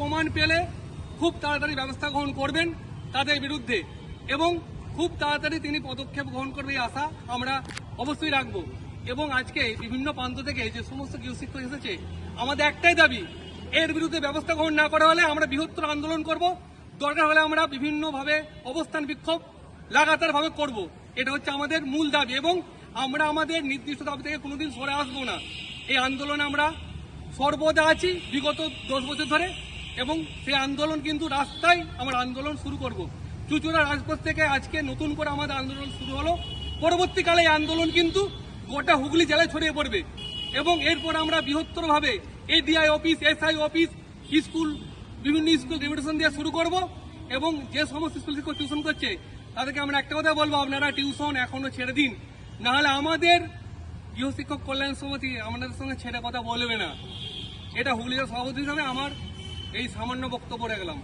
প্রমাণ পেলে খুব তাড়াতাড়ি ব্যবস্থা গ্রহণ করবেন তাদের বিরুদ্ধে এবং খুব তাড়াতাড়ি তিনি পদক্ষেপ গ্রহণ করবে এই আশা আমরা অবশ্যই রাখবো। এবং আজকে বিভিন্ন প্রান্ত থেকে যে সমস্ত গৃহশিক্ষক এসেছে, আমাদের একটাই দাবি, এর বিরুদ্ধে ব্যবস্থা গ্রহণ না করা হলে আমরা বৃহত্তর আন্দোলন করব, দরকার হলে আমরা বিভিন্নভাবে অবস্থান বিক্ষোভ লাগাতারভাবে করব। এটা হচ্ছে আমাদের মূল দাবি এবং আমরা আমাদের নির্দিষ্ট দাবি থেকে কোনোদিন সরে আসবো না। এই আন্দোলনে আমরা সর্বদা আছি বিগত 10 বছর ধরে এবং সেই আন্দোলন কিন্তু রাস্তায় আমরা আন্দোলন শুরু করব। চুচুড়া রাজপথ থেকে আজকে নতুন করে আমাদের আন্দোলন শুরু হলো, পরবর্তীকালে এই আন্দোলন কিন্তু গোটা হুগলি জেলায় ছড়িয়ে পড়বে এবং এরপর আমরা বৃহত্তরভাবে ADI office, SI office, school, বিভিন্ন স্কুল ডেপুটেশন দিয়ে শুরু করব এবং যে সমস্ত স্কুল শিক্ষক টিউশন করছে তাদেরকে আমরা একটা কথা বলবো, আপনারা টিউশন এখনো ছেড়ে দিন, নাহলে আমাদের গৃহশিক্ষক কল্যাণ সমিতি আমাদের সঙ্গে ছেড়ে কথা বলবে না। এটা হুগলি জেলা সভাপতি হিসাবে আমার এই সামান্য বক্তব্য রাখলাম।